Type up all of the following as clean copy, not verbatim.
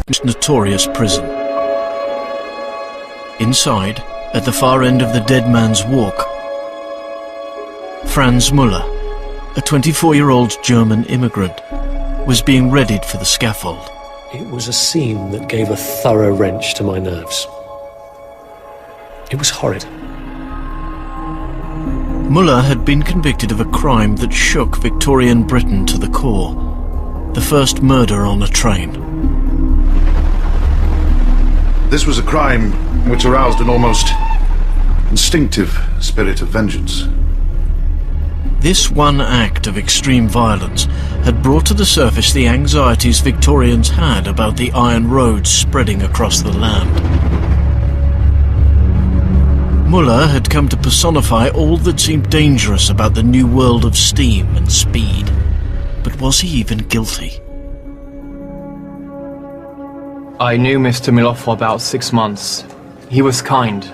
most notorious prison. Inside, at the far end of the Dead Man's Walk, Franz Müller, a 24-year-old German immigrant, was being readied for the scaffold. It was a scene that gave a thorough wrench to my nerves. It was horrid. Müller had been convicted of a crime that shook Victorian Britain to the core: the first murder on a train. This was a crime which aroused an almost instinctive spirit of vengeance. This one act of extreme violence had brought to the surface the anxieties Victorians had about the iron roads spreading across the land. Müller had come to personify all that seemed dangerous about the new world of steam and speed. But was he even guilty? I knew Mr. Müller for about 6 months. He was kind.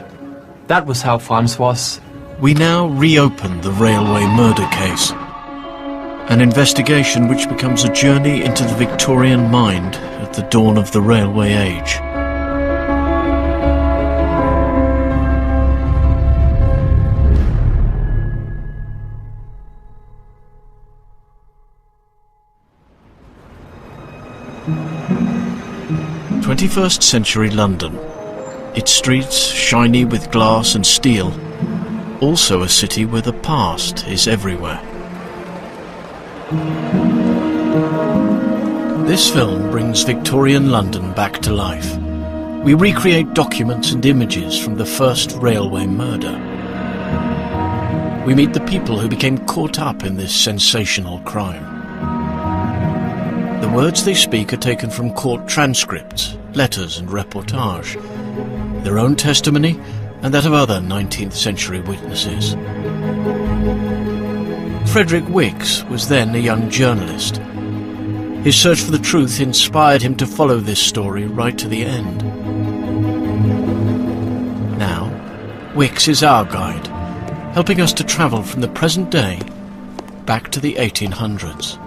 That was how Franz was. We now reopen the railway murder case. An investigation which becomes a journey into the Victorian mind at the dawn of the railway age. '21st century London. Its streets shiny with glass and steel. Also a city where the past is everywhere. This film brings Victorian London back to life. We recreate documents and images from the first railway murder. We meet the people who became caught up in this sensational crime. The words they speak are taken from court transcripts, letters and reportage, their own testimony and that of other 19th century witnesses. Frederick Wicks was then a young journalist. His search for the truth inspired him to follow this story right to the end. Now, Wicks is our guide, helping us to travel from the present day back to the 1800s.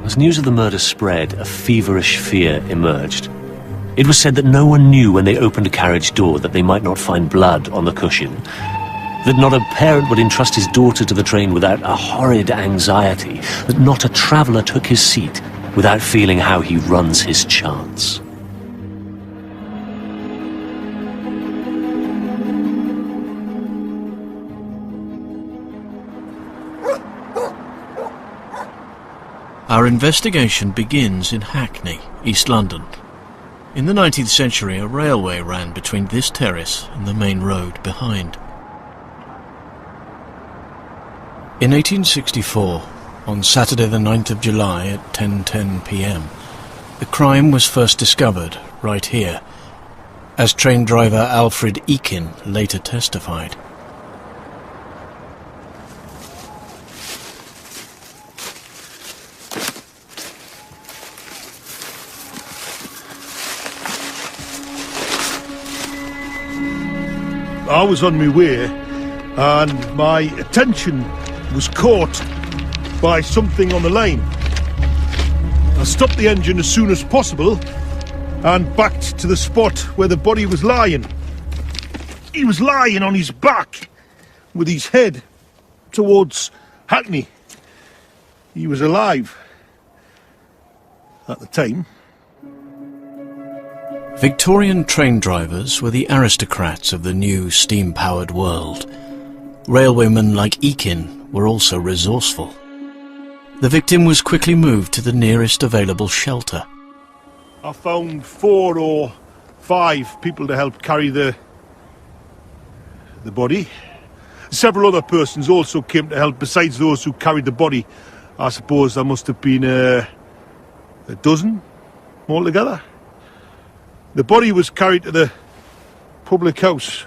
As news of the murder spread, a feverish fear emerged. It was said that no one knew when they opened a carriage door that they might not find blood on the cushion, that not a parent would entrust his daughter to the train without a horrid anxiety, that not a traveller took his seat without feeling how he runs his chance. Our investigation begins in Hackney, East London. In the 19th century, a railway ran between this terrace and the main road behind. In 1864, on Saturday the 9th of July at 10:10 p.m, the crime was first discovered right here, as train driver Alfred Eakin later testified. I was on my way and my attention was caught by something on the line. I stopped the engine as soon as possible and backed to the spot where the body was lying. He was lying on his back with his head towards Hackney. He was alive at the time. Victorian train drivers were the aristocrats of the new steam-powered world. Railwaymen like Eakin were also resourceful. The victim was quickly moved to the nearest available shelter. I found 4 or 5 people to help carry the body. Several other persons also came to help besides those who carried the body. I suppose there must have been a dozen altogether. The body was carried to the public house,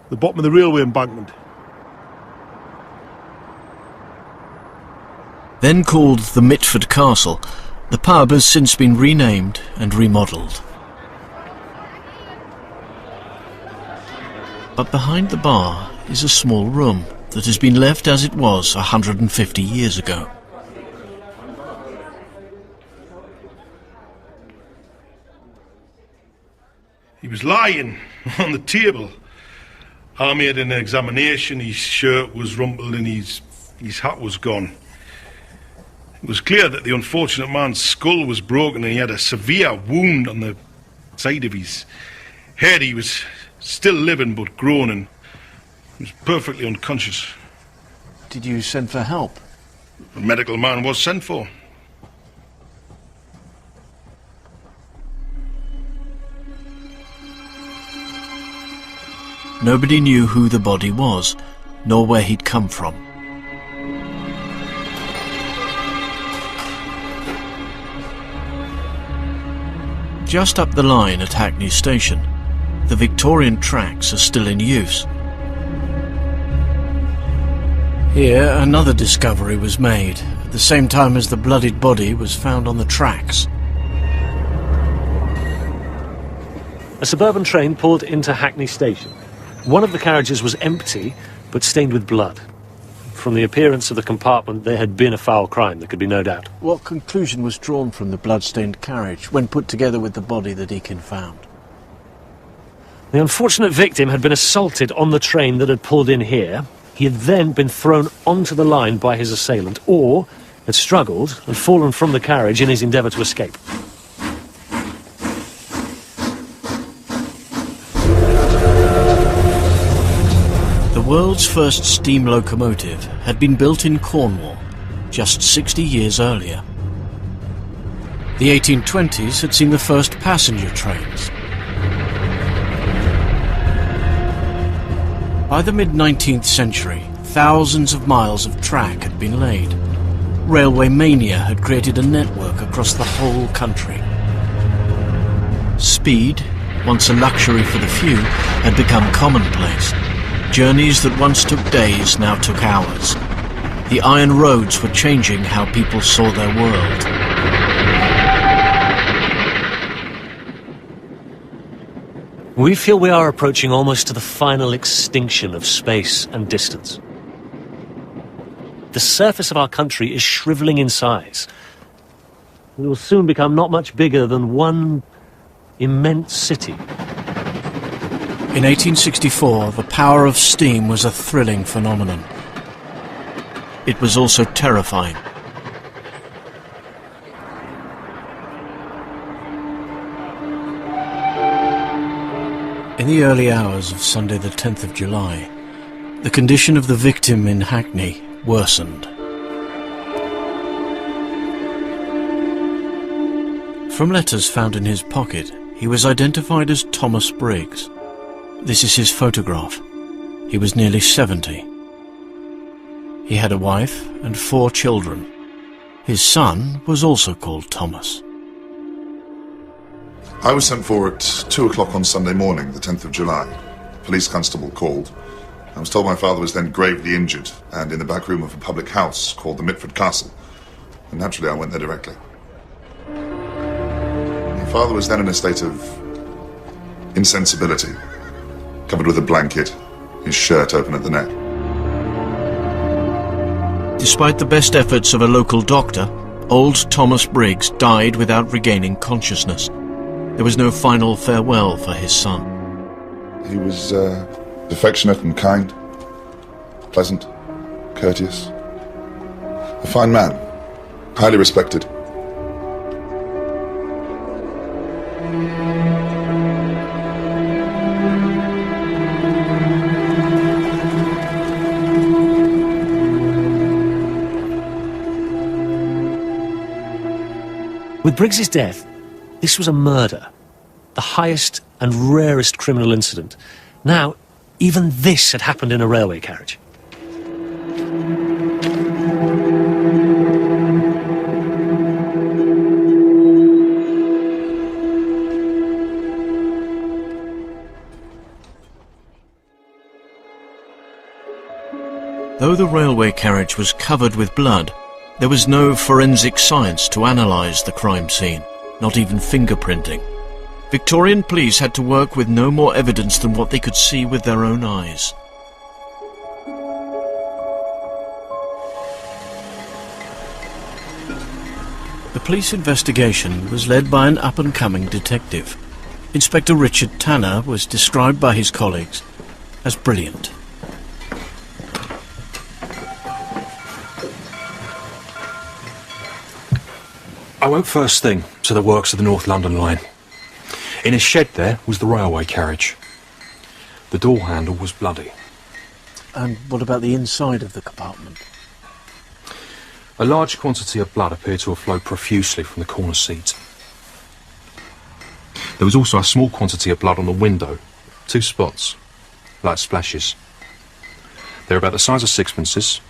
the bottom of the railway embankment. Then called the Mitford Castle, the pub has since been renamed and remodelled. But behind the bar is a small room that has been left as it was 150 years ago. was lying on the table. I made an examination. His shirt was rumpled and his hat was gone. It was clear that the unfortunate man's skull was broken and he had a severe wound on the side of his head. He was still living but groaning. He was perfectly unconscious. Did you send for help? A medical man was sent for. Nobody knew who the body was, nor where he'd come from. Just up the line at Hackney Station, the Victorian tracks are still in use. Here, another discovery was made, at the same time as the bloodied body was found on the tracks. A suburban train pulled into Hackney Station. One of the carriages was empty, but stained with blood. From the appearance of the compartment, there had been a foul crime, there could be no doubt. What conclusion was drawn from the blood-stained carriage when put together with the body that Deakin found? The unfortunate victim had been assaulted on the train that had pulled in here. He had then been thrown onto the line by his assailant, or had struggled and fallen from the carriage in his endeavour to escape. The world's first steam locomotive had been built in Cornwall just 60 years earlier. The 1820s had seen the first passenger trains. By the mid-19th century, thousands of miles of track had been laid. Railway mania had created a network across the whole country. Speed, once a luxury for the few, had become commonplace. Journeys that once took days now took hours. The iron roads were changing how people saw their world. We feel we are approaching almost to the final extinction of space and distance. The surface of our country is shriveling in size. We will soon become not much bigger than one immense city. In 1864, the power of steam was a thrilling phenomenon. It was also terrifying. In the early hours of Sunday the 10th of July, the condition of the victim in Hackney worsened. From letters found in his pocket, he was identified as Thomas Briggs. This is his photograph. He was nearly 70. He had a wife and 4 children. His son was also called Thomas. I was sent for at 2 o'clock on Sunday morning, the 10th of July. Police constable called. I was told my father was then gravely injured and in the back room of a public house called the Mitford Castle. And naturally I went there directly. My father was then in a state of insensibility, covered with a blanket, his shirt open at the neck. Despite the best efforts of a local doctor, old Thomas Briggs died without regaining consciousness. There was no final farewell for his son. He was affectionate and kind, pleasant, courteous. A fine man, highly respected. With Briggs's death, this was a murder, the highest and rarest criminal incident. Now, even this had happened in a railway carriage. Though the railway carriage was covered with blood, there was no forensic science to analyse the crime scene, not even fingerprinting. Victorian police had to work with no more evidence than what they could see with their own eyes. The police investigation was led by an up-and-coming detective. Inspector Richard Tanner was described by his colleagues as brilliant. I went first thing to the works of the North London line. In a shed there was the railway carriage. The door handle was bloody. And what about the inside of the compartment? A large quantity of blood appeared to have flowed profusely from the corner seat. There was also a small quantity of blood on the window. 2 spots, like splashes. They're about the size of sixpences,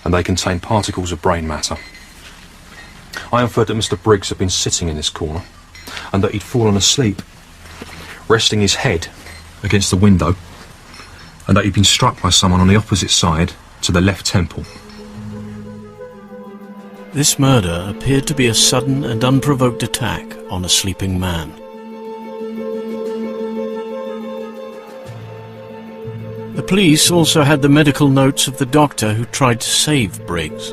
and they contain particles of brain matter. I inferred that Mr. Briggs had been sitting in this corner, and that he'd fallen asleep, resting his head against the window, and that he'd been struck by someone on the opposite side to the left temple. This murder appeared to be a sudden and unprovoked attack on a sleeping man. The police also had the medical notes of the doctor who tried to save Briggs.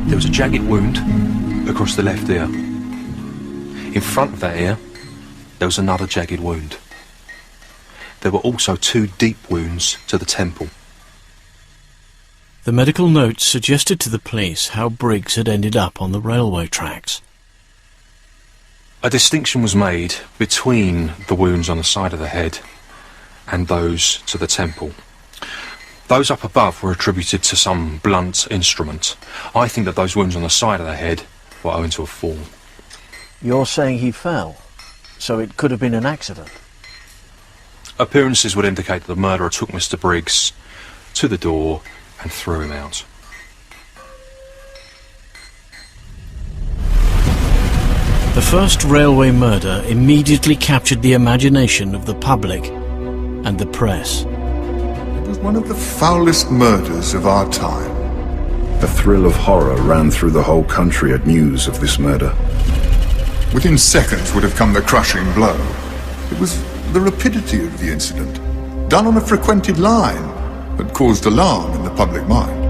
There was a jagged wound across the left ear. In front of that ear, there was another jagged wound. There were also 2 deep wounds to the temple. The medical notes suggested to the police how Briggs had ended up on the railway tracks. A distinction was made between the wounds on the side of the head and those to the temple. Those up above were attributed to some blunt instrument. I think that those wounds on the side of the head were owing to a fall. You're saying he fell, so it could have been an accident? Appearances would indicate that the murderer took Mr. Briggs to the door and threw him out. The first railway murder immediately captured the imagination of the public and the press. It was one of the foulest murders of our time. A thrill of horror ran through the whole country at news of this murder. Within seconds would have come the crushing blow. It was the rapidity of the incident, done on a frequented line, that caused alarm in the public mind.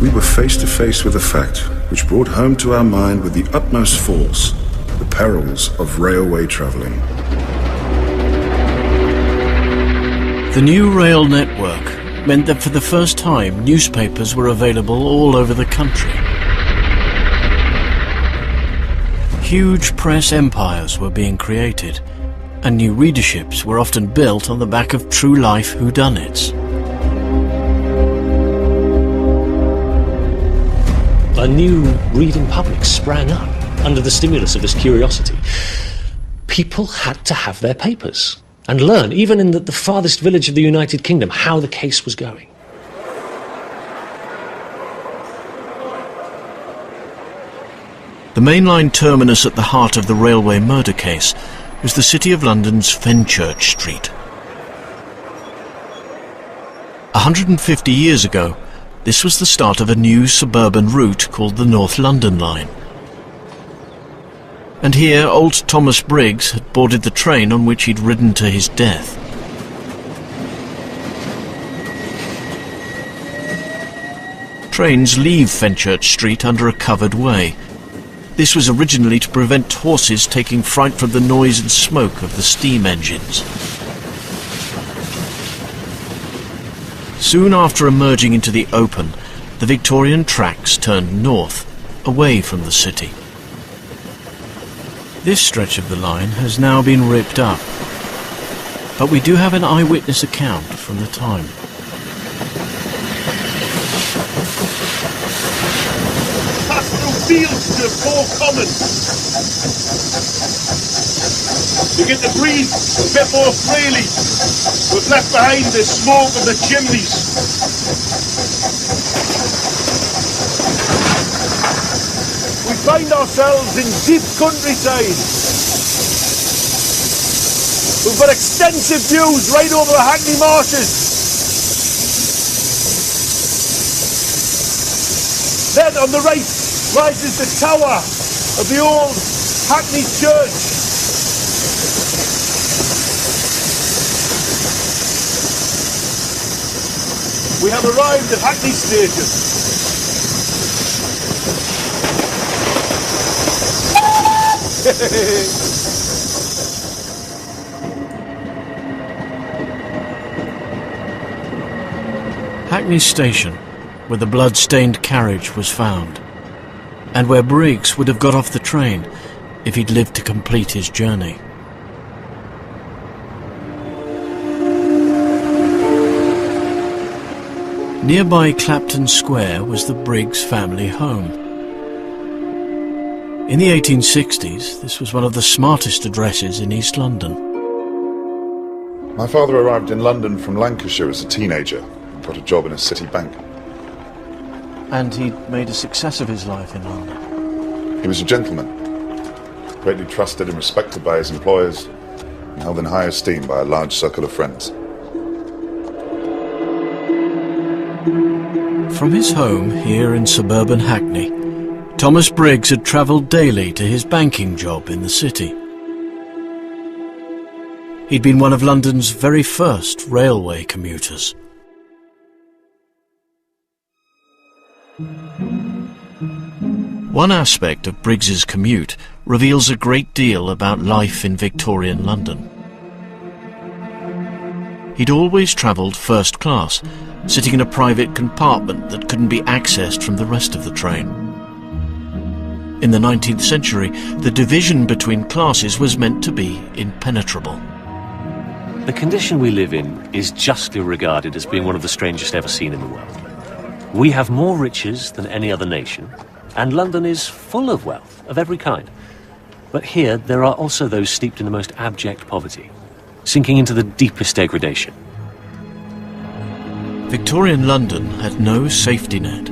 We were face to face with a fact which brought home to our mind with the utmost force the perils of railway travelling. The new rail network meant that for the first time newspapers were available all over the country. Huge press empires were being created, and new readerships were often built on the back of true-life whodunits. A new reading public sprang up under the stimulus of this curiosity. People had to have their papers and learn, even in the farthest village of the United Kingdom, how the case was going. The mainline terminus at the heart of the railway murder case was the City of London's Fenchurch Street. 150 years ago, this was the start of a new suburban route called the North London Line. And here old Thomas Briggs had boarded the train on which he'd ridden to his death. Trains leave Fenchurch Street under a covered way. This was originally to prevent horses taking fright from the noise and smoke of the steam engines. Soon after emerging into the open, the Victorian tracks turned north, away from the city. This stretch of the line has now been ripped up, but we do have an eyewitness account from the time. Pass through fields to the Four Commons. You get to breathe a bit more freely. We've left behind the smoke of the chimneys. We find ourselves in deep countryside. We've got extensive views right over the Hackney Marshes. Then on the right rises the tower of the old Hackney Church. We have arrived at Hackney Station. Hackney Station, where the blood-stained carriage was found, and where Briggs would have got off the train if he'd lived to complete his journey. Nearby Clapton Square was the Briggs family home. In the 1860s, this was one of the smartest addresses in East London. My father arrived in London from Lancashire as a teenager and got a job in a city bank. And he'd made a success of his life in London. He was a gentleman, greatly trusted and respected by his employers, and held in high esteem by a large circle of friends. From his home here in suburban Hackney, Thomas Briggs had travelled daily to his banking job in the city. He'd been one of London's very first railway commuters. One aspect of Briggs's commute reveals a great deal about life in Victorian London. He'd always travelled first class, sitting in a private compartment that couldn't be accessed from the rest of the train. In the 19th century, the division between classes was meant to be impenetrable. The condition we live in is justly regarded as being one of the strangest ever seen in the world. We have more riches than any other nation, and London is full of wealth of every kind. But here there are also those steeped in the most abject poverty, sinking into the deepest degradation. Victorian London had no safety net.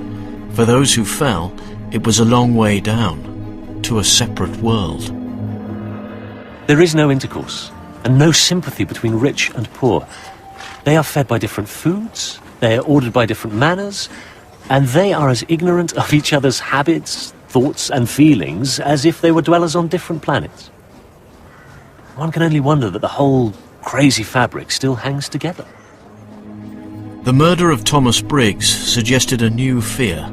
For those who fell, it was a long way down, to a separate world. There is no intercourse, and no sympathy between rich and poor. They are fed by different foods, they are ordered by different manners, and they are as ignorant of each other's habits, thoughts and feelings as if they were dwellers on different planets. One can only wonder that the whole crazy fabric still hangs together. The murder of Thomas Briggs suggested a new fear,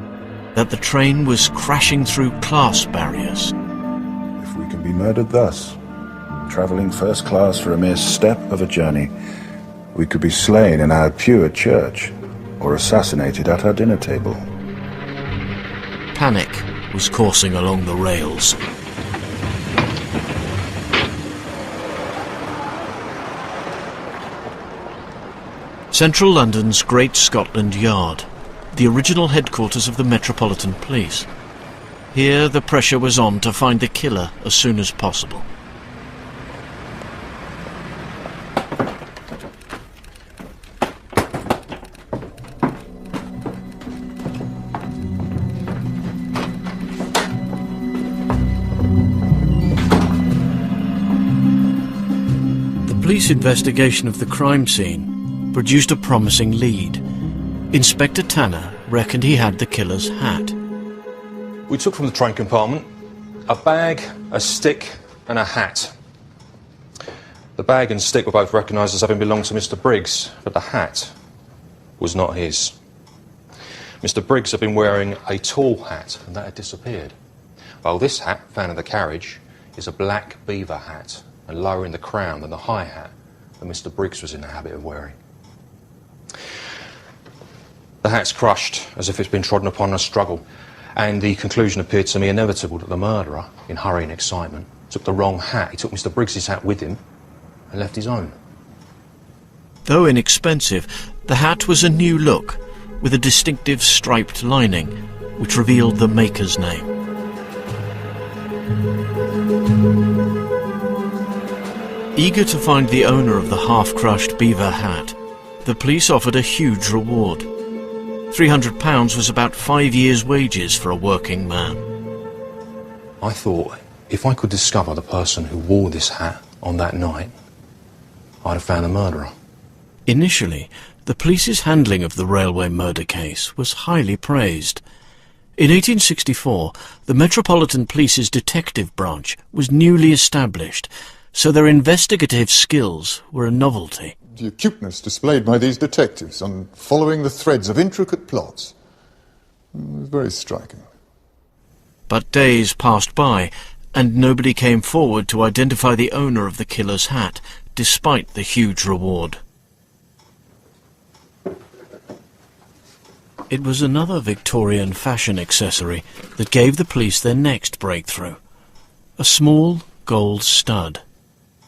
that the train was crashing through class barriers. If we can be murdered thus, travelling first class for a mere step of a journey, we could be slain in our pure church, or assassinated at our dinner table. Panic was coursing along the rails. Central London's Great Scotland Yard, the original headquarters of the Metropolitan Police. Here the pressure was on to find the killer as soon as possible. The police investigation of the crime scene produced a promising lead. Inspector Tanner reckoned he had the killer's hat. We took from the train compartment a bag, a stick and a hat. The bag and stick were both recognised as having belonged to Mr. Briggs, but the hat was not his. Mr. Briggs had been wearing a tall hat and that had disappeared, while this hat, found in the carriage, is a black beaver hat and lower in the crown than the high hat that Mr. Briggs was in the habit of wearing. The hat's crushed, as if it's been trodden upon in a struggle, and the conclusion appeared to me inevitable that the murderer, in hurry and excitement, took the wrong hat. He took Mr. Briggs's hat with him and left his own. Though inexpensive, the hat was a new look, with a distinctive striped lining, which revealed the maker's name. Eager to find the owner of the half-crushed beaver hat, the police offered a huge reward. £300 was about 5 years' wages for a working man. I thought, if I could discover the person who wore this hat on that night, I'd have found the murderer. Initially, the police's handling of the railway murder case was highly praised. In 1864, the Metropolitan Police's detective branch was newly established, so their investigative skills were a novelty. The acuteness displayed by these detectives on following the threads of intricate plots was very striking. But days passed by, and nobody came forward to identify the owner of the killer's hat, despite the huge reward. It was another Victorian fashion accessory that gave the police their next breakthrough. A small gold stud.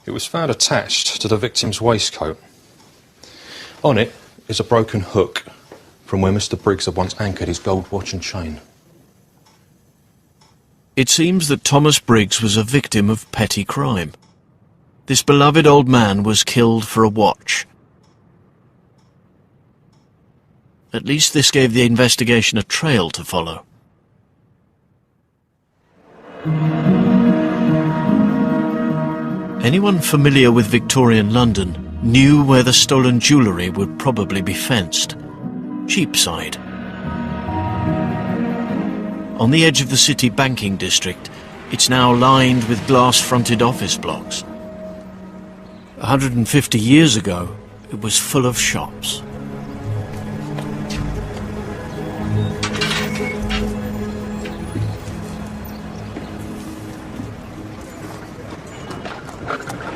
It was found attached to the victim's waistcoat. On it is a broken hook from where Mr. Briggs had once anchored his gold watch and chain. It seems that Thomas Briggs was a victim of petty crime. This beloved old man was killed for a watch. At least this gave the investigation a trail to follow. Anyone familiar with Victorian London knew where the stolen jewellery would probably be fenced. Cheapside. On the edge of the city banking district, it's now lined with glass-fronted office blocks. 150 years ago, it was full of shops.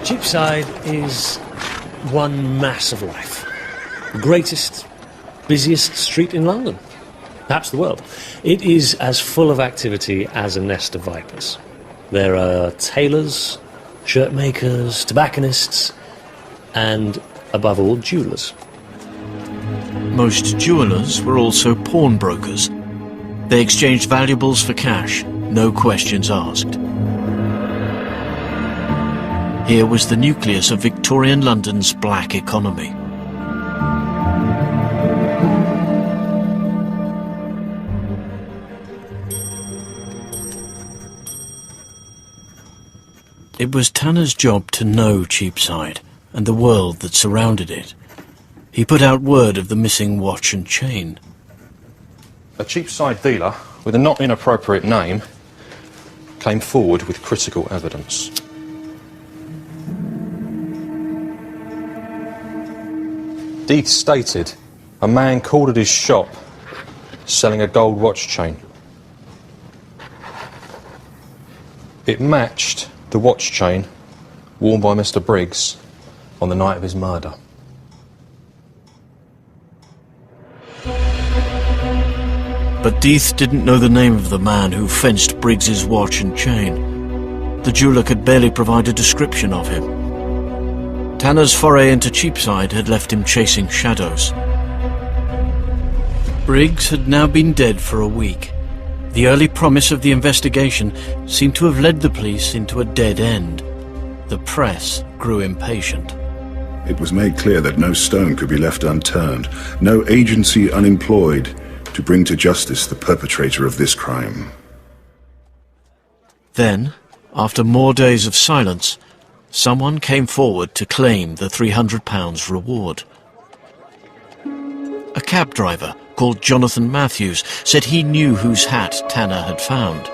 Cheapside is one mass of life. The greatest, busiest street in London, perhaps the world. It is as full of activity as a nest of vipers. There are tailors, shirt makers, tobacconists, and, above all, jewellers. Most jewellers were also pawnbrokers. They exchanged valuables for cash, no questions asked. Here was the nucleus of Victorian London's black economy. It was Tanner's job to know Cheapside and the world that surrounded it. He put out word of the missing watch and chain. A Cheapside dealer with a not inappropriate name came forward with critical evidence. Deeth stated a man called at his shop selling a gold watch chain. It matched the watch chain worn by Mr. Briggs on the night of his murder. But Deeth didn't know the name of the man who fenced Briggs's watch and chain. The jeweller could barely provide a description of him. Tanner's foray into Cheapside had left him chasing shadows. Briggs had now been dead for a week. The early promise of the investigation seemed to have led the police into a dead end. The press grew impatient. It was made clear that no stone could be left unturned, no agency unemployed to bring to justice the perpetrator of this crime. Then, after more days of silence, someone came forward to claim the £300 reward. A cab driver called Jonathan Matthews said he knew whose hat Tanner had found.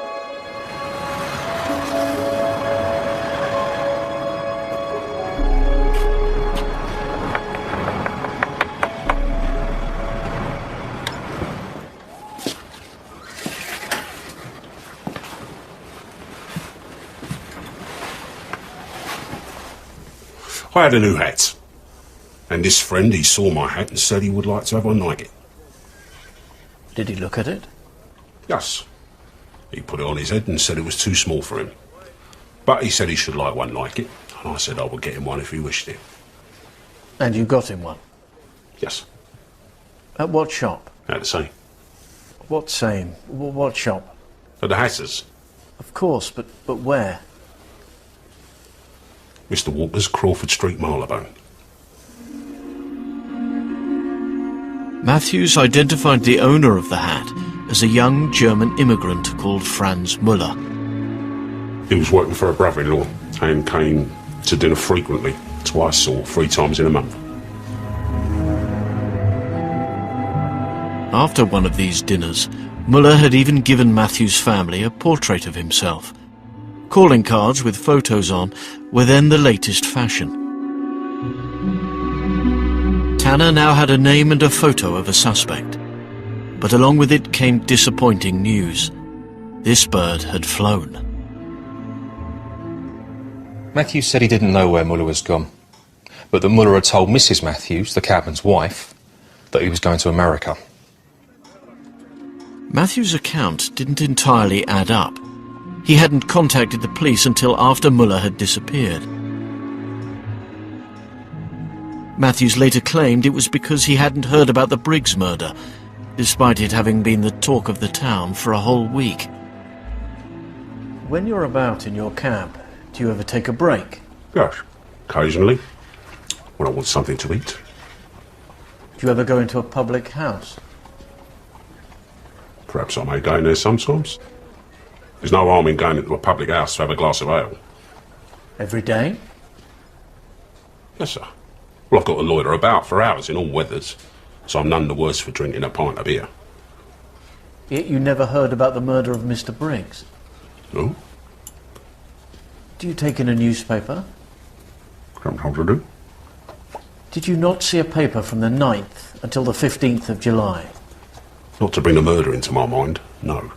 I had a new hat, and this friend, he saw my hat and said he would like to have one like it. Did he look at it? Yes. He put it on his head and said it was too small for him. But he said he should like one like it, and I said I would get him one if he wished it. And you got him one? Yes. At what shop? At the same. What same? What shop? At the Hatters. Of course, but where? Mr. Walker's, Crawford Street, Marylebone. Matthews identified the owner of the hat as a young German immigrant called Franz Müller. He was working for a brother-in-law and came to dinner frequently, twice or 3 times in a month. After one of these dinners, Müller had even given Matthews' family a portrait of himself. Calling cards with photos on were then the latest fashion. Tanner now had a name and a photo of a suspect. But along with it came disappointing news. This bird had flown. Matthews said he didn't know where Muller was gone, but that Muller had told Mrs. Matthews, the cabman's wife, that he was going to America. Matthews' account didn't entirely add up. He hadn't contacted the police until after Muller had disappeared. Matthews later claimed it was because he hadn't heard about the Briggs murder, despite it having been the talk of the town for a whole week. When you're about in your cab, do you ever take a break? Yes, occasionally, when I want something to eat. Do you ever go into a public house? Perhaps I may go in there sometimes. There's no harm in going into a public house to have a glass of ale. Every day? Yes, sir. Well, I've got to loiter about for hours in all weathers, so I'm none the worse for drinking a pint of beer. Yet you never heard about the murder of Mr. Briggs? No? Do you take in a newspaper? Sometimes I do. Did you not see a paper from the 9th until the 15th of July? Not to bring a murder into my mind, no.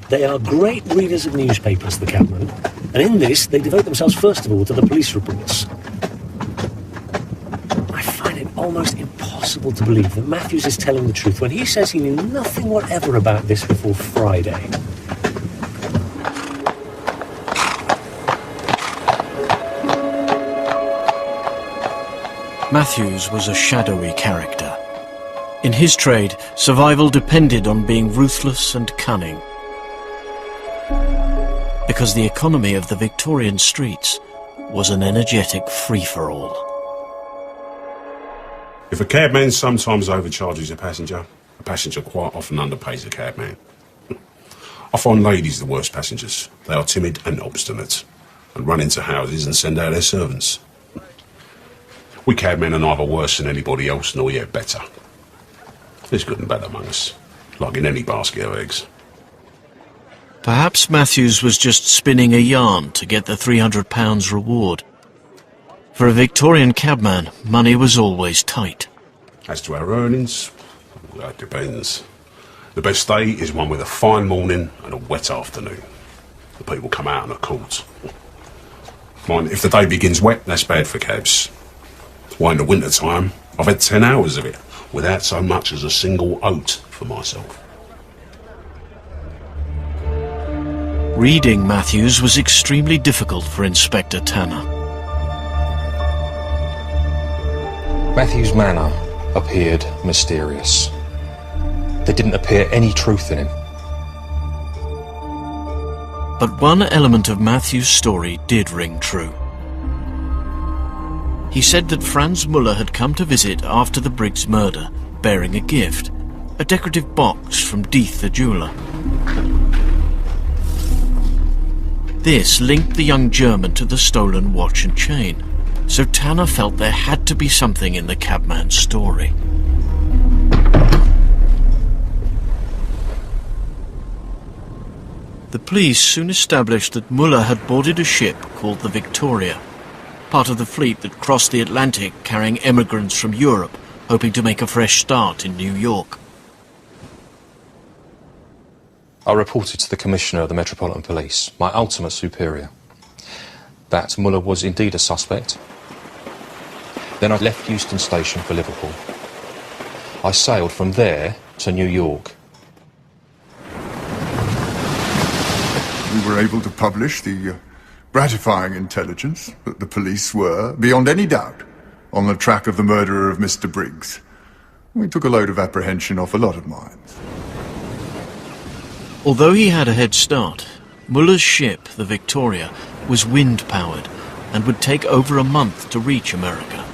They are great readers of newspapers, the cabmen, and in this they devote themselves first of all to the police reports. I find it almost impossible to believe that Matthews is telling the truth when he says he knew nothing whatever about this before Friday. Matthews was a shadowy character. In his trade, survival depended on being ruthless and cunning. Because the economy of the Victorian streets was an energetic free-for-all. If a cabman sometimes overcharges a passenger quite often underpays a cabman. I find ladies the worst passengers. They are timid and obstinate, and run into houses and send out their servants. We cabmen are neither worse than anybody else, nor yet better. There's good and bad among us, like in any basket of eggs. Perhaps Matthews was just spinning a yarn to get the £300 reward. For a Victorian cabman, money was always tight. As to our earnings, well, that depends. The best day is one with a fine morning and a wet afternoon. The people come out on a court. Mind, if the day begins wet, that's bad for cabs. Why, in the winter time, I've had 10 hours of it, without so much as a single oat for myself. Reading Matthews was extremely difficult for Inspector Tanner. Matthews' manner appeared mysterious. There didn't appear any truth in him. But one element of Matthews' story did ring true. He said that Franz Muller had come to visit after the Briggs murder, bearing a gift, a decorative box from Deeth the jeweller. This linked the young German to the stolen watch and chain, so Tanner felt there had to be something in the cabman's story. The police soon established that Muller had boarded a ship called the Victoria, part of the fleet that crossed the Atlantic carrying emigrants from Europe, hoping to make a fresh start in New York. I reported to the Commissioner of the Metropolitan Police, my ultimate superior, that Muller was indeed a suspect. Then I left Euston Station for Liverpool. I sailed from there to New York. We were able to publish the gratifying intelligence that the police were, beyond any doubt, on the track of the murderer of Mr. Briggs. We took a load of apprehension off a lot of minds. Although he had a head start, Muller's ship, the Victoria, was wind-powered and would take over a month to reach America.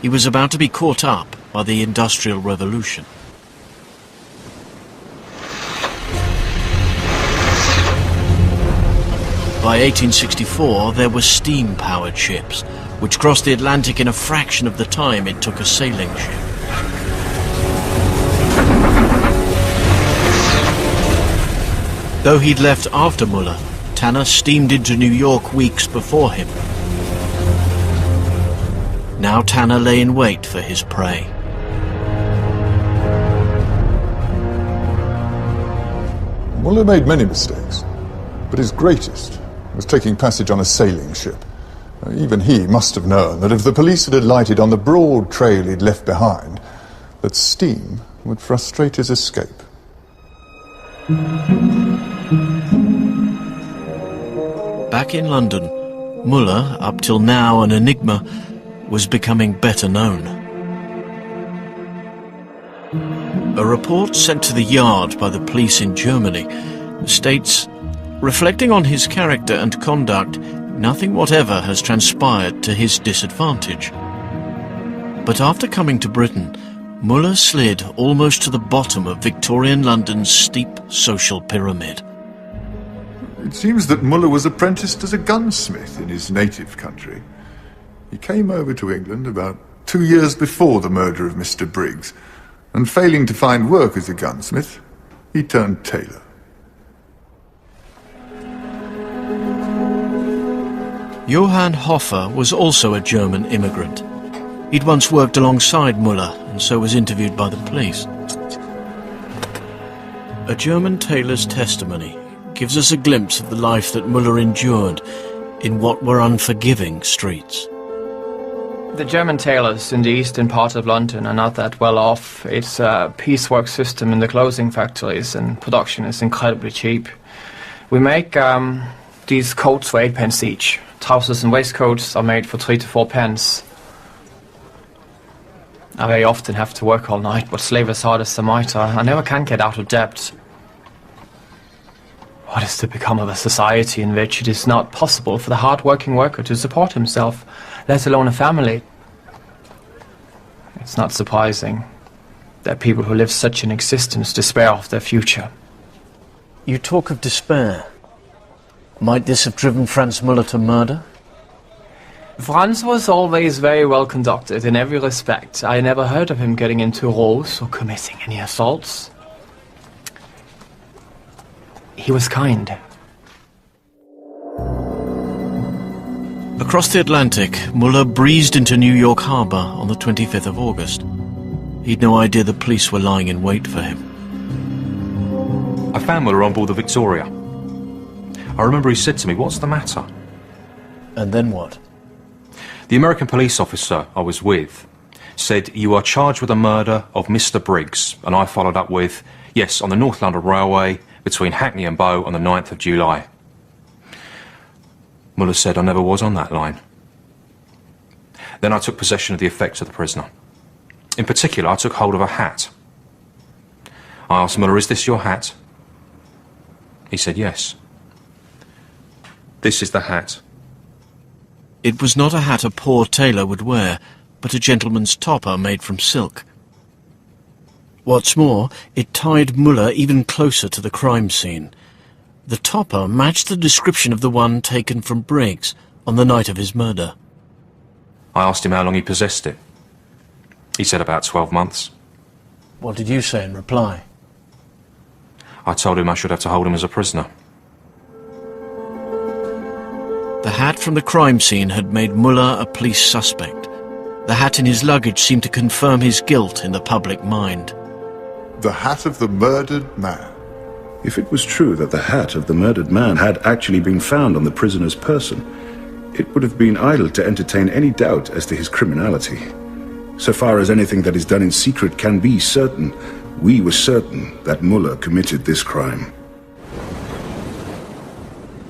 He was about to be caught up by the Industrial Revolution. By 1864, there were steam-powered ships, which crossed the Atlantic in a fraction of the time it took a sailing ship. Though he'd left after Muller, Tanner steamed into New York weeks before him. Now Tanner lay in wait for his prey. Muller made many mistakes, but his greatest was taking passage on a sailing ship. Even he must have known that if the police had alighted on the broad trail he'd left behind, that steam would frustrate his escape. Back in London, Muller, up till now an enigma, was becoming better known. A report sent to the Yard by the police in Germany states, reflecting on his character and conduct, nothing whatever has transpired to his disadvantage. But after coming to Britain, Muller slid almost to the bottom of Victorian London's steep social pyramid. It seems that Muller was apprenticed as a gunsmith in his native country. He came over to England about 2 years before the murder of Mr. Briggs, and failing to find work as a gunsmith, he turned tailor. Johann Hofer was also a German immigrant. He'd once worked alongside Muller and so was interviewed by the police. A German tailor's testimony gives us a glimpse of the life that Muller endured in what were unforgiving streets. The German tailors in the eastern part of London are not that well off. It's a piecework system in the clothing factories and production is incredibly cheap. We make these coats for 8 pence each. Trousers and waistcoats are made for 3 to 4 pence. I very often have to work all night, but slave as hard as the mitre, I never can get out of debt. What is to become of a society in which it is not possible for the hard-working worker to support himself, let alone a family? It's not surprising that people who live such an existence despair of their future. You talk of despair. Might this have driven Franz Muller to murder? Franz was always very well conducted in every respect. I never heard of him getting into rows or committing any assaults. He was kind. Across the Atlantic, Muller breezed into New York Harbor on the 25th of August. He'd no idea the police were lying in wait for him. I found Muller on board the Victoria. I remember he said to me, "What's the matter?" And then what? The American police officer I was with said, "You are charged with the murder of Mr. Briggs," and I followed up with, "Yes, on the North London Railway between Hackney and Bow on the 9th of July. Muller said, "I never was on that line." Then I took possession of the effects of the prisoner. In particular, I took hold of a hat. I asked Muller, "Is this your hat?" He said, "Yes." "This is the hat." It was not a hat a poor tailor would wear, but a gentleman's topper made from silk. What's more, it tied Muller even closer to the crime scene. The topper matched the description of the one taken from Briggs on the night of his murder. I asked him how long he possessed it. He said about 12 months. What did you say in reply? I told him I should have to hold him as a prisoner. The hat from the crime scene had made Muller a police suspect. The hat in his luggage seemed to confirm his guilt in the public mind. The hat of the murdered man. If it was true that the hat of the murdered man had actually been found on the prisoner's person, it would have been idle to entertain any doubt as to his criminality. So far as anything that is done in secret can be certain, we were certain that Muller committed this crime.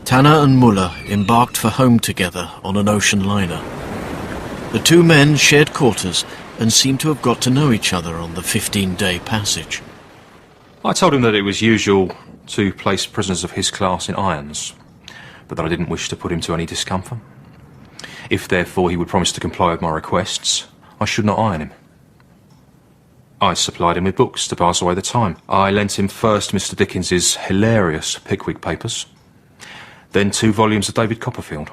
Tanner and Muller embarked for home together on an ocean liner. The two men shared quarters and seemed to have got to know each other on the 15-day passage. I told him that it was usual to place prisoners of his class in irons, but that I didn't wish to put him to any discomfort. If, therefore, he would promise to comply with my requests, I should not iron him. I supplied him with books to pass away the time. I lent him first Mr. Dickens's hilarious Pickwick Papers, then 2 volumes of David Copperfield.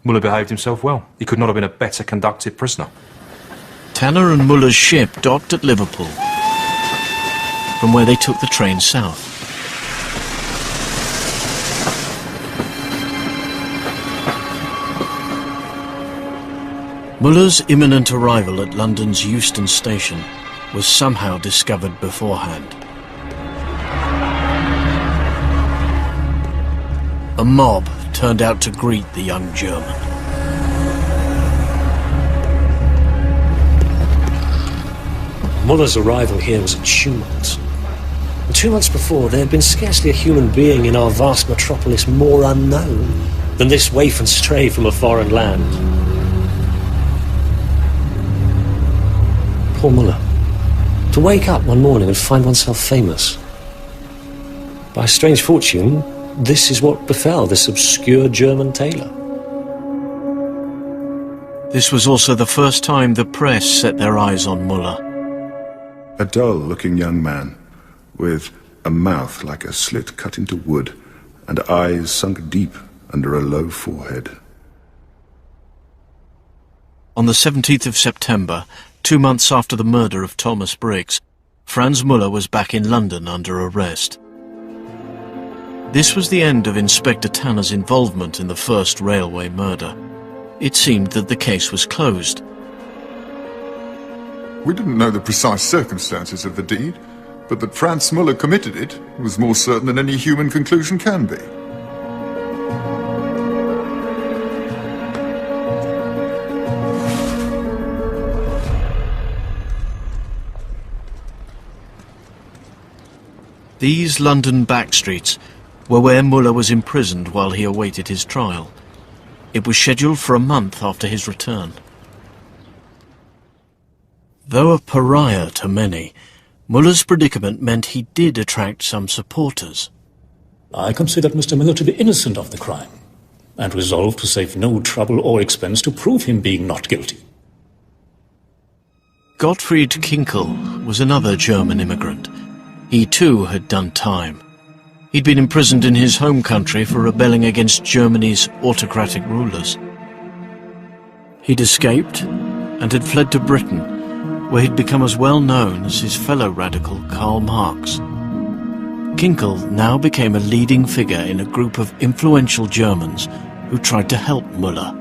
Muller behaved himself well. He could not have been a better conducted prisoner. Tanner and Muller's ship docked at Liverpool, from where they took the train south. Muller's imminent arrival at London's Euston Station was somehow discovered beforehand. A mob turned out to greet the young German. Muller's arrival here was a tumult. And 2 months before, there had been scarcely a human being in our vast metropolis more unknown than this waif and stray from a foreign land. Poor Muller. To wake up one morning and find oneself famous. By strange fortune, this is what befell this obscure German tailor. This was also the first time the press set their eyes on Muller. A dull-looking young man, with a mouth like a slit cut into wood, and eyes sunk deep under a low forehead. On the 17th of September, 2 months after the murder of Thomas Briggs, Franz Muller was back in London under arrest. This was the end of Inspector Tanner's involvement in the first railway murder. It seemed that the case was closed. We didn't know the precise circumstances of the deed, but that Franz Muller committed it was more certain than any human conclusion can be. These London backstreets were where Muller was imprisoned while he awaited his trial. It was scheduled for a month after his return. Though a pariah to many, Muller's predicament meant he did attract some supporters. I considered Mr. Muller to be innocent of the crime, and resolved to save no trouble or expense to prove him being not guilty. Gottfried Kinkel was another German immigrant. He too had done time. He'd been imprisoned in his home country for rebelling against Germany's autocratic rulers. He'd escaped and had fled to Britain, where he'd become as well known as his fellow radical Karl Marx. Kinkel now became a leading figure in a group of influential Germans who tried to help Muller.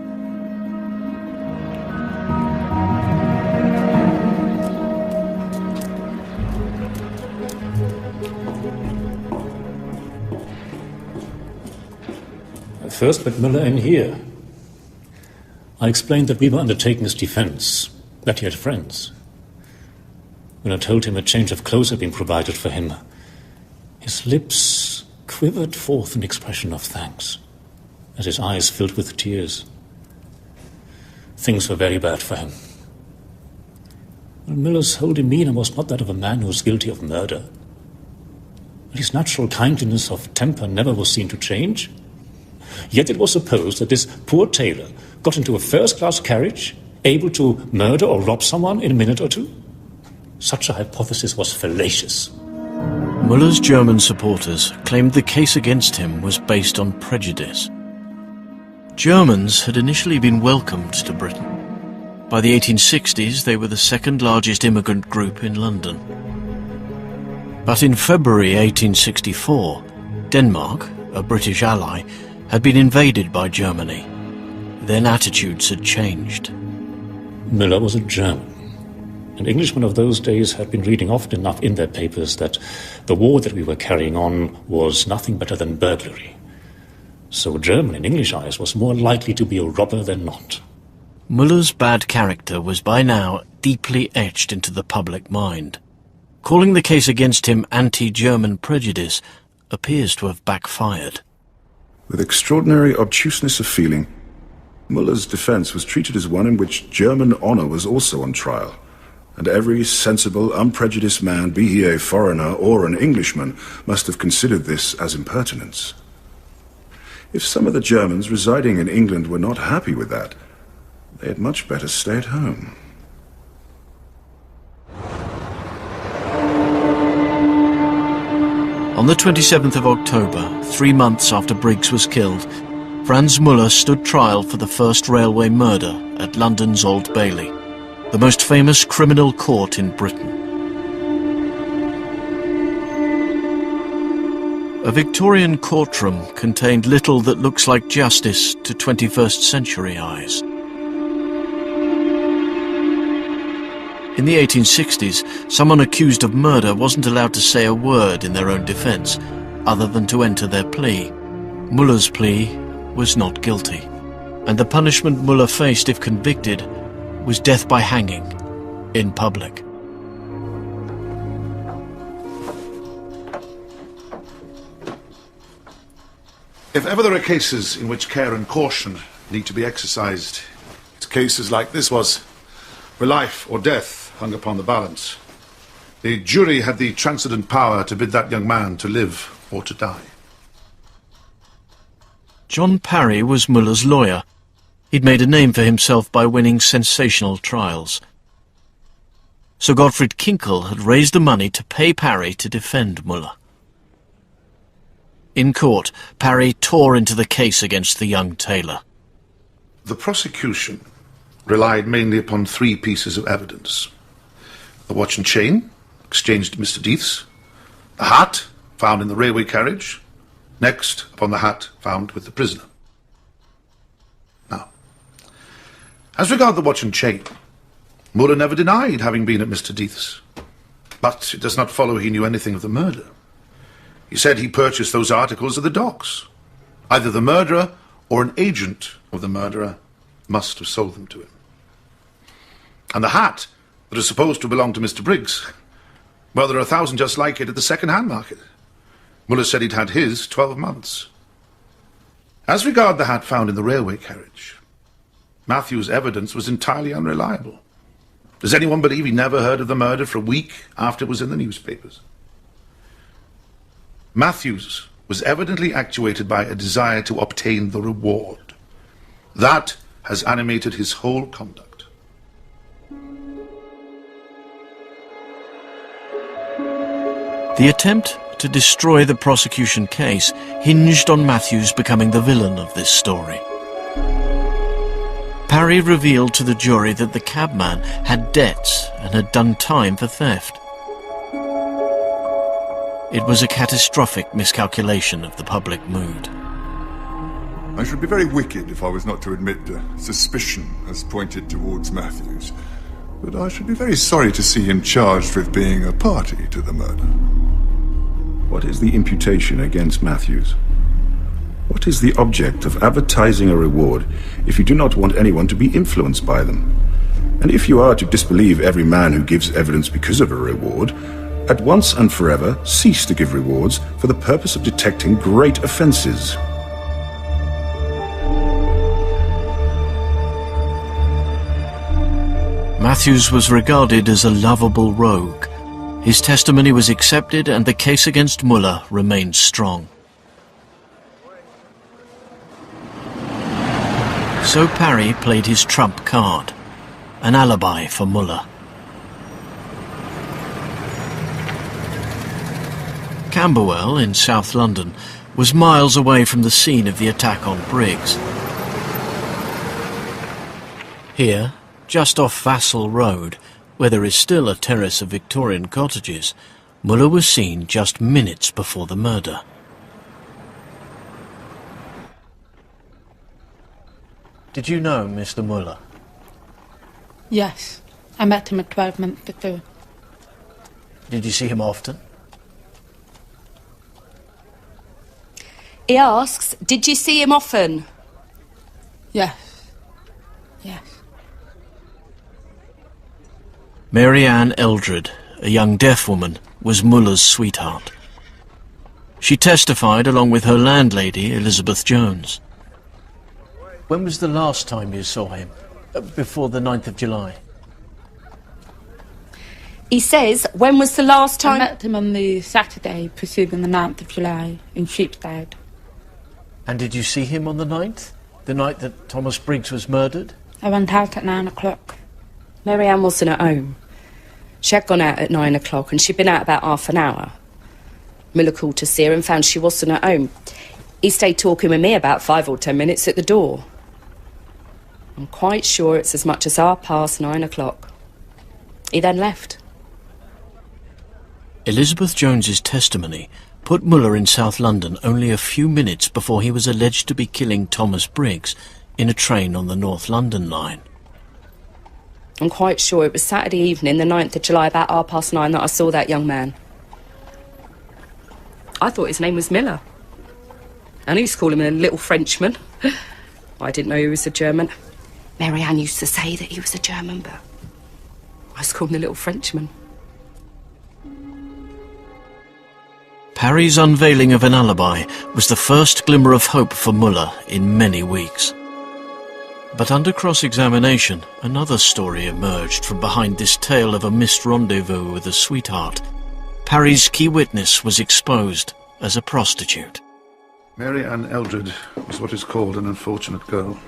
I first met Muller in here. I explained that we were undertaking his defense, that he had friends. When I told him a change of clothes had been provided for him, his lips quivered forth an expression of thanks, as his eyes filled with tears. Things were very bad for him. Miller's whole demeanor was not that of a man who was guilty of murder. His natural kindliness of temper never was seen to change. Yet it was supposed that this poor tailor got into a first-class carriage, able to murder or rob someone in a minute or two. Such a hypothesis was fallacious. Muller's German supporters claimed the case against him was based on prejudice. Germans had initially been welcomed to Britain. By the 1860s, they were the second largest immigrant group in London. But in February 1864, Denmark, a British ally, had been invaded by Germany. Then attitudes had changed. Muller was a German. And Englishmen of those days had been reading often enough in their papers that the war that we were carrying on was nothing better than burglary. So German in English eyes was more likely to be a robber than not. Muller's bad character was by now deeply etched into the public mind. Calling the case against him anti-German prejudice appears to have backfired. With extraordinary obtuseness of feeling, Muller's defense was treated as one in which German honor was also on trial. And every sensible, unprejudiced man, be he a foreigner or an Englishman, must have considered this as impertinence. If some of the Germans residing in England were not happy with that, they had much better stay at home. On the 27th of October, 3 months after Briggs was killed, Franz Muller stood trial for the first railway murder at London's Old Bailey, the most famous criminal court in Britain. A Victorian courtroom contained little that looks like justice to 21st century eyes. In the 1860s, someone accused of murder wasn't allowed to say a word in their own defence, other than to enter their plea. Muller's plea was not guilty, and the punishment Muller faced if convicted was death by hanging in public. If ever there are cases in which care and caution need to be exercised, it's cases like this was, where life or death hung upon the balance. The jury had the transcendent power to bid that young man to live or to die. John Parry was Muller's lawyer. He'd made a name for himself by winning sensational trials. Sir Godfrey Kinkle had raised the money to pay Parry to defend Muller. In court, Parry tore into the case against the young tailor. The prosecution relied mainly upon three pieces of evidence. The watch and chain, exchanged at Mr. Death's, the hat, found in the railway carriage, next upon the hat found with the prisoner. Now, as regard the watch and chain, Muller never denied having been at Mr. Death's, but it does not follow he knew anything of the murder. He said he purchased those articles at the docks. Either the murderer or an agent of the murderer must have sold them to him. And the hat that is supposed to belong to Mr. Briggs, well, there are 1,000 just like it at the second-hand market. Muller said he'd had his 12 months. As regard the hat found in the railway carriage, Matthew's evidence was entirely unreliable. Does anyone believe he never heard of the murder for a week after it was in the newspapers? Matthews was evidently actuated by a desire to obtain the reward. That has animated his whole conduct. The attempt to destroy the prosecution case hinged on Matthews becoming the villain of this story. Parry revealed to the jury that the cabman had debts and had done time for theft. It was a catastrophic miscalculation of the public mood. I should be very wicked if I was not to admit suspicion has pointed towards Matthews. But I should be very sorry to see him charged with being a party to the murder. What is the imputation against Matthews? What is the object of advertising a reward if you do not want anyone to be influenced by them? And if you are to disbelieve every man who gives evidence because of a reward, at once and forever cease to give rewards for the purpose of detecting great offences. Matthews was regarded as a lovable rogue. His testimony was accepted and the case against Muller remained strong. So Parry played his trump card, an alibi for Muller. Camberwell, in South London, was miles away from the scene of the attack on Briggs. Here, just off Vassal Road, where there is still a terrace of Victorian cottages, Muller was seen just minutes before the murder. Did you know Mr. Muller? Yes, I met him at 12 months ago. Did you see him often? He asks, did you see him often? Yes. Yes. Mary Ann Eldred, a young deaf woman, was Muller's sweetheart. She testified along with her landlady, Elizabeth Jones. When was the last time you saw him? Before the 9th of July? He says, when was the last time... I met him on the Saturday preceding the 9th of July in Sheepstead. And did you see him on the 9th? The night that Thomas Briggs was murdered? I went out at 9 o'clock. Mary Ann wasn't at home. She had gone out at 9 o'clock and she'd been out about half an hour. Muller called to see her and found she wasn't at home. He stayed talking with me about 5 or 10 minutes at the door. I'm quite sure it's as much as 9:30 o'clock. He then left. Elizabeth Jones's testimony put Muller in South London only a few minutes before he was alleged to be killing Thomas Briggs in a train on the North London line. I'm quite sure it was Saturday evening, the 9th of July, about 9:30, that I saw that young man. I thought his name was Miller. And I used to call him a little Frenchman. I didn't know he was a German. Mary Ann used to say that he was a German, but I was calling him a little Frenchman. Parry's unveiling of an alibi was the first glimmer of hope for Muller in many weeks. But under cross-examination, another story emerged from behind this tale of a missed rendezvous with a sweetheart. Parry's key witness was exposed as a prostitute. Mary Ann Eldred was what is called an unfortunate girl.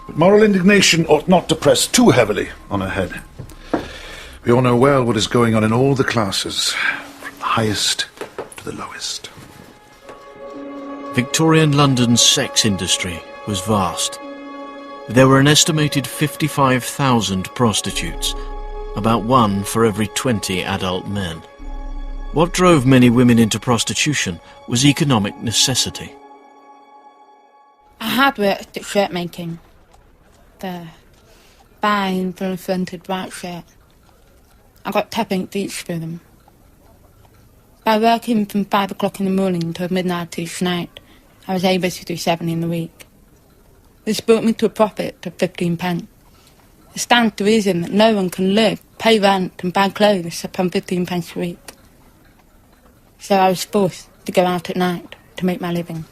But moral indignation ought not to press too heavily on her head. We all know well what is going on in all the classes, from the highest to the lowest. Victorian London's sex industry was vast. There were an estimated 55,000 prostitutes, about 1 for every 20 adult men. What drove many women into prostitution was economic necessity. I had worked at shirt making. The buying for a fronted white shirt. I got 10 each for them. By working from 5 o'clock in the morning till midnight each night, I was able to do 7 in the week. This brought me to a profit of 15 pence. It stands to reason that no one can live, pay rent and buy clothes upon 15 pence a week. So I was forced to go out at night to make my living.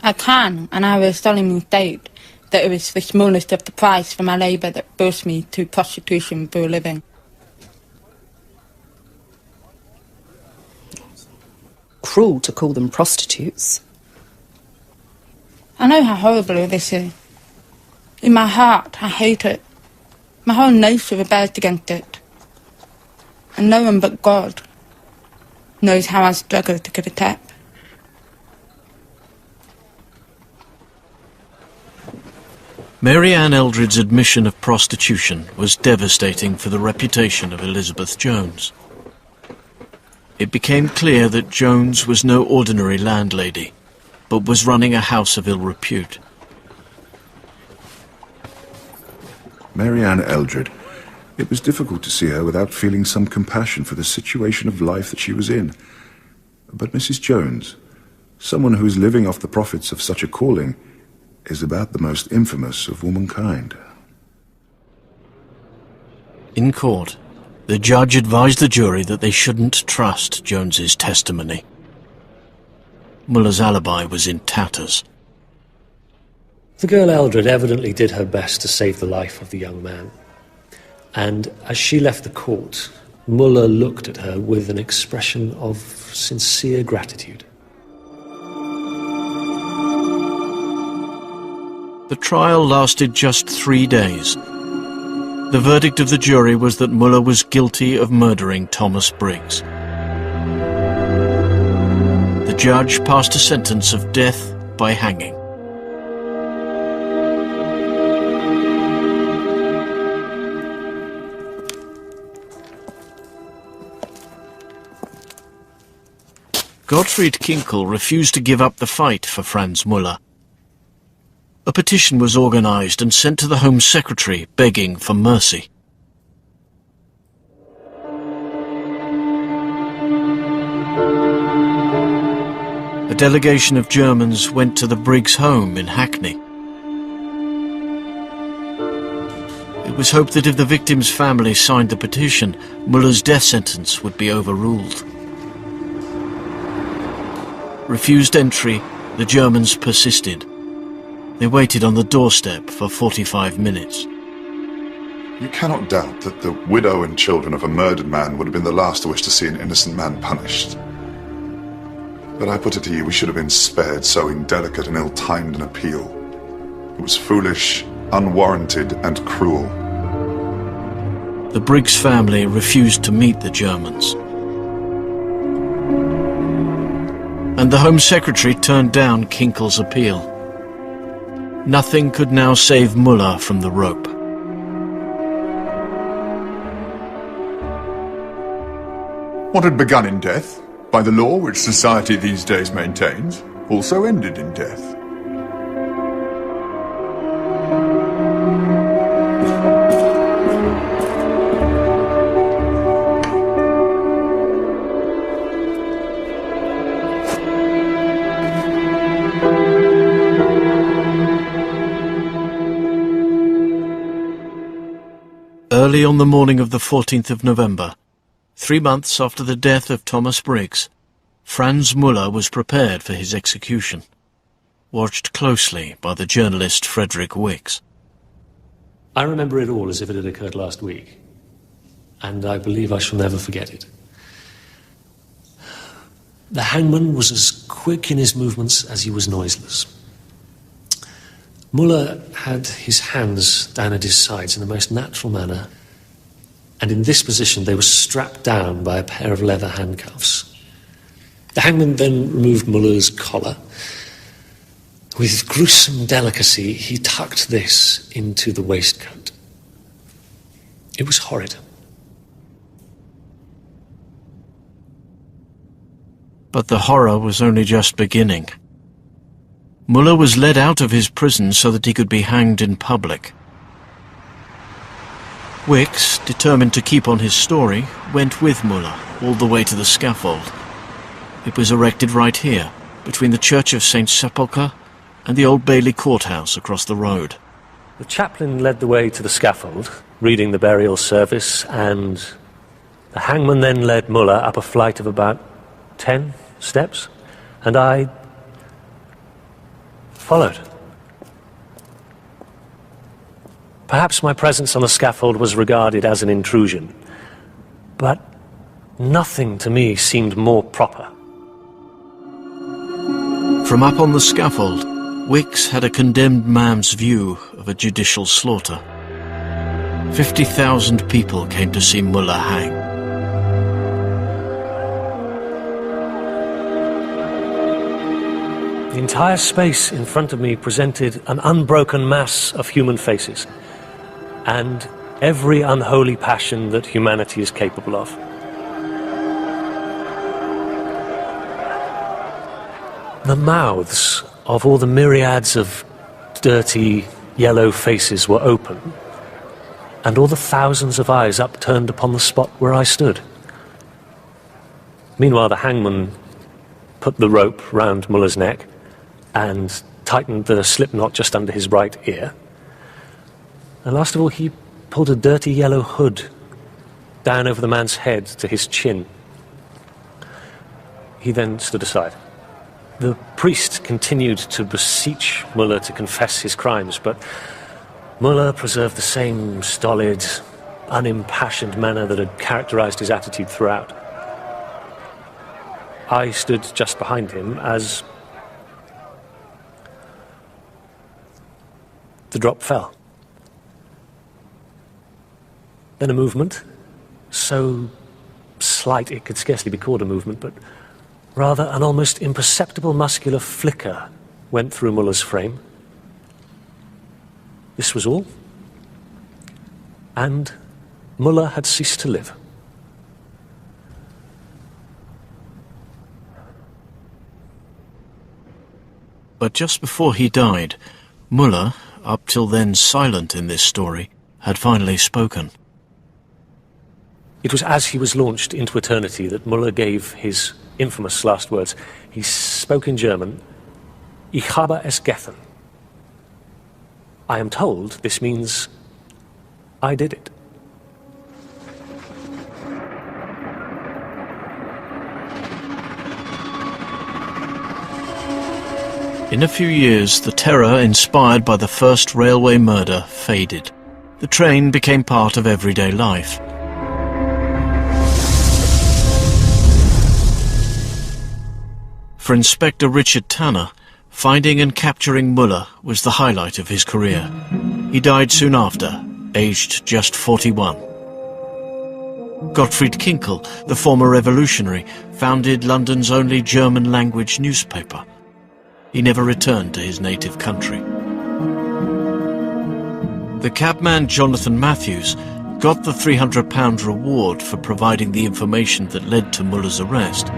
I can, and I will solemnly state, that it was the smallest of the price for my labour that forced me to prostitution for a living. Cruel to call them prostitutes. I know how horrible this is. In my heart, I hate it. My whole nature rebels against it. And no one but God knows how I struggle to get a tap. Mary Ann Eldred's admission of prostitution was devastating for the reputation of Elizabeth Jones. It became clear that Jones was no ordinary landlady, but was running a house of ill repute. Mary Ann Eldred. It was difficult to see her without feeling some compassion for the situation of life that she was in. But Mrs. Jones, someone who is living off the profits of such a calling, is about the most infamous of womankind. In court, the judge advised the jury that they shouldn't trust Jones's testimony. Muller's alibi was in tatters. The girl Eldred evidently did her best to save the life of the young man. And as she left the court, Muller looked at her with an expression of sincere gratitude. The trial lasted just 3 days. The verdict of the jury was that Muller was guilty of murdering Thomas Briggs. The judge passed a sentence of death by hanging. Gottfried Kinkel refused to give up the fight for Franz Muller. A petition was organised and sent to the Home Secretary begging for mercy. A delegation of Germans went to the Briggs home in Hackney. It was hoped that if the victim's family signed the petition, Muller's death sentence would be overruled. Refused entry, the Germans persisted. They waited on the doorstep for 45 minutes. You cannot doubt that the widow and children of a murdered man would have been the last to wish to see an innocent man punished. But I put it to you, we should have been spared so indelicate and ill-timed an appeal. It was foolish, unwarranted, and cruel. The Briggs family refused to meet the Germans. And the Home Secretary turned down Kinkel's appeal. Nothing could now save Muller from the rope. What had begun in death, by the law which society these days maintains, also ended in death. Early on the morning of the 14th of November, 3 months after the death of Thomas Briggs, Franz Muller was prepared for his execution, watched closely by the journalist Frederick Wicks. I remember it all as if it had occurred last week, and I believe I shall never forget it. The hangman was as quick in his movements as he was noiseless. Muller had his hands down at his sides in the most natural manner, and in this position they were strapped down by a pair of leather handcuffs. The hangman then removed Muller's collar. With gruesome delicacy, he tucked this into the waistcoat. It was horrid. But the horror was only just beginning. Muller was led out of his prison so that he could be hanged in public. Wicks, determined to keep on his story, went with Muller all the way to the scaffold. It was erected right here, between the Church of St. Sepulchre and the Old Bailey Courthouse across the road. The chaplain led the way to the scaffold, reading the burial service, and the hangman then led Muller up a flight of about 10 steps, and I followed. Perhaps my presence on the scaffold was regarded as an intrusion, but nothing to me seemed more proper. From up on the scaffold, Wicks had a condemned man's view of a judicial slaughter. 50,000 people came to see Muller hang. The entire space in front of me presented an unbroken mass of human faces, and every unholy passion that humanity is capable of. The mouths of all the myriads of dirty, yellow faces were open, and all the thousands of eyes upturned upon the spot where I stood. Meanwhile, the hangman put the rope round Muller's neck and tightened the slip knot just under his right ear. And last of all, he pulled a dirty yellow hood down over the man's head to his chin. He then stood aside. The priest continued to beseech Muller to confess his crimes, but Muller preserved the same stolid, unimpassioned manner that had characterized his attitude throughout. I stood just behind him as the drop fell. Then a movement, so slight it could scarcely be called a movement, but rather an almost imperceptible muscular flicker went through Muller's frame. This was all, and Muller had ceased to live. But just before he died, Muller, up till then silent in this story, had finally spoken. It was as he was launched into eternity that Muller gave his infamous last words. He spoke in German, Ich habe es getan. I am told this means, I did it. In a few years, the terror inspired by the first railway murder faded. The train became part of everyday life. For Inspector Richard Tanner, finding and capturing Muller was the highlight of his career. He died soon after, aged just 41. Gottfried Kinkel, the former revolutionary, founded London's only German-language newspaper. He never returned to his native country. The cabman Jonathan Matthews got the £300 reward for providing the information that led to Muller's arrest,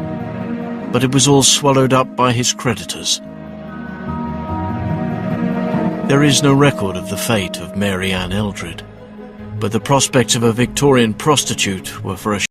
but it was all swallowed up by his creditors. There is no record of the fate of Mary Ann Eldred, but the prospects of a Victorian prostitute were for a